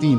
3،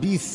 20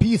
20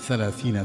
30